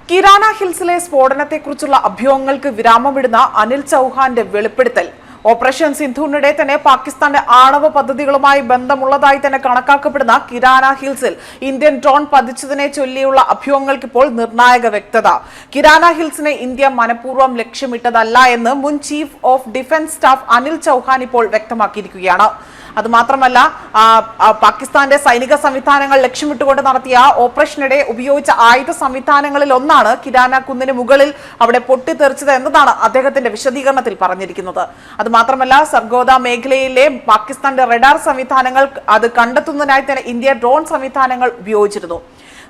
കിരാന ഹിൽസിലെ സ്ഫോടനത്തെക്കുറിച്ചുള്ള അഭ്യൂഹങ്ങൾക്ക് വിരാമമിടുന്ന അനിൽ ചൌഹാന്റെ വെളിപ്പെടുത്തൽ ഓപ്പറേഷൻ സിന്ധുവിനിടെ തന്നെ പാകിസ്ഥാന്റെ ആണവ പദ്ധതികളുമായി ബന്ധമുള്ളതായി തന്നെ കണക്കാക്കപ്പെടുന്ന കിരാന ഹിൽസിൽ ഇന്ത്യൻ ഡ്രോൺ പതിച്ചതിനെ ചൊല്ലിയുള്ള അഭ്യൂഹങ്ങൾക്ക് ഇപ്പോൾ നിർണായക വ്യക്തത. കിരാന ഹിൽസിനെ ഇന്ത്യ മനഃപൂർവ്വം ലക്ഷ്യമിട്ടതല്ല എന്ന് മുൻ chief of defence staff Anil Chauhan ഇപ്പോൾ വ്യക്തമാക്കിയിരിക്കുകയാണ്. അതുമാത്രമല്ല, പാകിസ്ഥാന്റെ സൈനിക സംവിധാനങ്ങൾ ലക്ഷ്യമിട്ടുകൊണ്ട് നടത്തിയ ഓപ്പറേഷനിടെ ഉപയോഗിച്ച ആയുധ സംവിധാനങ്ങളിൽ ഒന്നാണ് കിരാന കുന്നിന് മുകളിൽ അവിടെ പൊട്ടിത്തെറിച്ചത് എന്നതാണ് അദ്ദേഹത്തിന്റെ വിശദീകരണത്തിൽ പറഞ്ഞിരിക്കുന്നത്. അതുമാത്രമല്ല, സർഗോദ മേഖലയിലെ പാകിസ്ഥാന്റെ റഡാർ സംവിധാനങ്ങൾ അത് കണ്ടെത്തുന്നതിനായി തന്നെ ഇന്ത്യ ഡ്രോൺ സംവിധാനങ്ങൾ ഉപയോഗിച്ചിരുന്നു.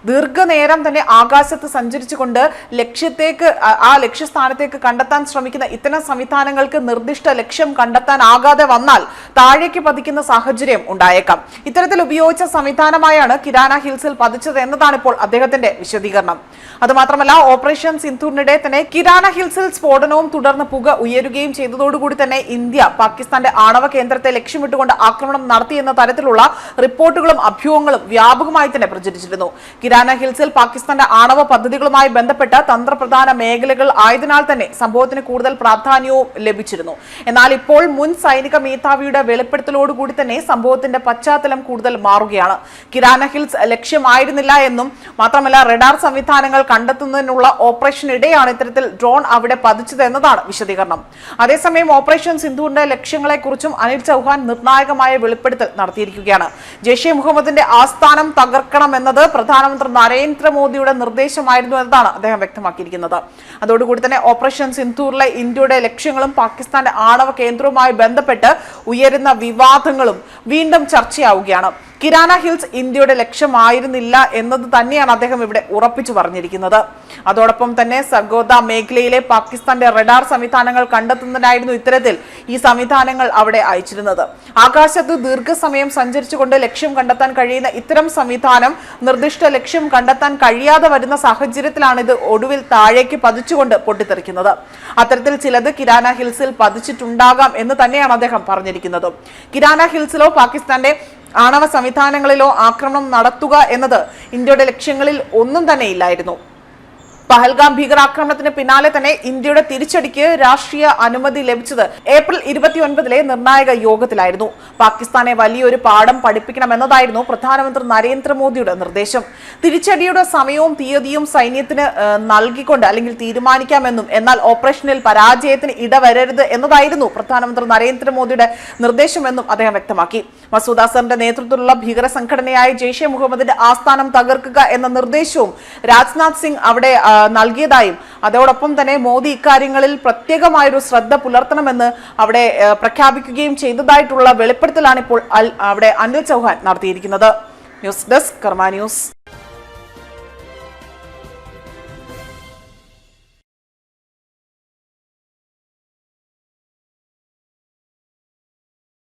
ദീർഘനേരം തന്നെ ആകാശത്ത് സഞ്ചരിച്ചുകൊണ്ട് ലക്ഷ്യസ്ഥാനത്തേക്ക് കണ്ടെത്താൻ ശ്രമിക്കുന്ന ഇത്തരം സംവിധാനങ്ങൾക്ക് നിർദ്ദിഷ്ട ലക്ഷ്യം കണ്ടെത്താനാകാതെ വന്നാൽ താഴേക്ക് പതിക്കുന്ന സാഹചര്യം ഉണ്ടായേക്കാം. ഇത്തരത്തിൽ ഉപയോഗിച്ച സംവിധാനമായാണ് കിരാന ഹിൽസിൽ പതിച്ചത് എന്നതാണ് ഇപ്പോൾ അദ്ദേഹത്തിന്റെ വിശദീകരണം. അതുമാത്രമല്ല, ഓപ്പറേഷൻ സിന്ധുവിനിടെ തന്നെ കിരാന ഹിൽസിൽ സ്ഫോടനവും തുടർന്ന് പുക ഉയരുകയും ചെയ്തതോടുകൂടി തന്നെ ഇന്ത്യ പാകിസ്ഥാന്റെ ആണവ കേന്ദ്രത്തെ ലക്ഷ്യമിട്ടുകൊണ്ട് ആക്രമണം നടത്തിയെന്ന തരത്തിലുള്ള റിപ്പോർട്ടുകളും അഭ്യൂഹങ്ങളും വ്യാപകമായി തന്നെ പ്രചരിച്ചിരുന്നു. കിരാന ഹിൽസിൽ പാകിസ്ഥാന്റെ ആണവ പദ്ധതികളുമായി ബന്ധപ്പെട്ട തന്ത്രപ്രധാന മേഖലകൾ ആയതിനാൽ തന്നെ സംഭവത്തിന് കൂടുതൽ പ്രാധാന്യവും ലഭിച്ചിരുന്നു. എന്നാൽ ഇപ്പോൾ മുൻ സൈനിക മേധാവിയുടെ വെളിപ്പെടുത്തലോടുകൂടി തന്നെ സംഭവത്തിന്റെ പശ്ചാത്തലം കൂടുതൽ മാറുകയാണ്. കിരാന ഹിൽസ് ലക്ഷ്യമായിരുന്നില്ല എന്നും മാത്രമല്ല, റഡാർ സംവിധാനങ്ങൾ കണ്ടെത്തുന്നതിനുള്ള ഓപ്പറേഷനിടെയാണ് ഇത്തരത്തിൽ ഡ്രോൺ അവിടെ പതിച്ചത് എന്നതാണ് വിശദീകരണം. അതേസമയം ഓപ്പറേഷൻ സിന്ധുവിന്റെ ലക്ഷ്യങ്ങളെക്കുറിച്ചും അനിൽ ചൌഹാൻ നിർണായകമായ വെളിപ്പെടുത്തൽ നടത്തിയിരിക്കുകയാണ്. ജെയ്ഷെ മുഹമ്മദിന്റെ ആസ്ഥാനം തകർക്കണമെന്നത് പ്രധാനമന്ത്രി നരേന്ദ്രമോദിയുടെ നിർദ്ദേശമായിരുന്നു എന്നതാണ് അദ്ദേഹം വ്യക്തമാക്കിയിരിക്കുന്നത്. അതോടുകൂടി തന്നെ ഓപ്പറേഷൻ സിന്ധൂറിലെ ഇന്ത്യയുടെ ലക്ഷ്യങ്ങളും പാകിസ്ഥാന്റെ ആണവ കേന്ദ്രവുമായി ബന്ധപ്പെട്ട് ഉയരുന്ന വിവാദങ്ങളും വീണ്ടും ചർച്ചയാവുകയാണ്. കിരാന ഹിൽസ് ഇന്ത്യയുടെ ലക്ഷ്യമായിരുന്നില്ല എന്നത് തന്നെയാണ് അദ്ദേഹം ഇവിടെ ഉറപ്പിച്ചു പറഞ്ഞിരിക്കുന്നത്. അതോടൊപ്പം തന്നെ സർഗോദ മേഖലയിലെ പാകിസ്ഥാന്റെ റഡാർ സംവിധാനങ്ങൾ കണ്ടെത്തുന്നതിനായിരുന്നു ഇത്തരത്തിൽ ഈ സംവിധാനങ്ങൾ അവിടെ അയച്ചിരുന്നത്. ആകാശത്ത് ദീർഘസമയം സഞ്ചരിച്ചുകൊണ്ട് ലക്ഷ്യം കണ്ടെത്താൻ കഴിയുന്ന ഇത്തരം സംവിധാനം നിർദ്ദിഷ്ട ലക്ഷ്യം കണ്ടെത്താൻ കഴിയാതെ വരുന്ന സാഹചര്യത്തിലാണ് ഇത് ഒടുവിൽ താഴേക്ക് പതിച്ചുകൊണ്ട് പൊട്ടിത്തെറിക്കുന്നത്. അത്തരത്തിൽ ചിലത് കിരാന ഹിൽസിൽ പതിച്ചിട്ടുണ്ടാകാം എന്ന് തന്നെയാണ് അദ്ദേഹം പറഞ്ഞിരിക്കുന്നത്. കിരാന ഹിൽസിലോ പാകിസ്ഥാന്റെ ആണവ സംവിധാനങ്ങളിലോ ആക്രമണം നടത്തുക എന്നത് ഇന്ത്യയുടെ ലക്ഷ്യങ്ങളിൽ ഒന്നും തന്നെ ഇല്ലായിരുന്നു. പഹൽഗാം ഭീകരാക്രമണത്തിന് പിന്നാലെ തന്നെ ഇന്ത്യയുടെ തിരിച്ചടിക്ക് രാഷ്ട്രീയ അനുമതി ലഭിച്ചത് ഏപ്രിൽ 29 നിർണായക യോഗത്തിലായിരുന്നു. പാകിസ്ഥാനെ വലിയൊരു പാഠം പഠിപ്പിക്കണമെന്നതായിരുന്നു പ്രധാനമന്ത്രി നരേന്ദ്രമോദിയുടെ നിർദ്ദേശം. തിരിച്ചടിയുടെ സമയവും തീയതിയും സൈന്യത്തിന് നൽകിക്കൊണ്ട് അല്ലെങ്കിൽ തീരുമാനിക്കാമെന്നും എന്നാൽ ഓപ്പറേഷനിൽ പരാജയത്തിന് ഇടവരരുത് എന്നതായിരുന്നു പ്രധാനമന്ത്രി നരേന്ദ്രമോദിയുടെ നിർദ്ദേശമെന്നും അദ്ദേഹം വ്യക്തമാക്കി. മസൂദ് അസറിന്റെ നേതൃത്വത്തിലുള്ള ഭീകര സംഘടനയായ ജെയ്ഷെ മുഹമ്മദിന്റെ ആസ്ഥാനം തകർക്കുക എന്ന നിർദ്ദേശവും രാജ്നാഥ് സിംഗ് അവിടെ നൽകിയതായും അതോടൊപ്പം തന്നെ മോദി ഇക്കാര്യങ്ങളിൽ പ്രത്യേകമായൊരു ശ്രദ്ധ പുലർത്തണമെന്ന് അവിടെ പ്രഖ്യാപിക്കുകയും ചെയ്തതായിട്ടുള്ള വെളിപ്പെടുത്തലാണ് ഇപ്പോൾ അവിടെ അനിൽ ചൌഹാൻ നടത്തിയിരിക്കുന്നത്. ന്യൂസ് ഡെസ്ക് കർമ്മ ന്യൂസ്.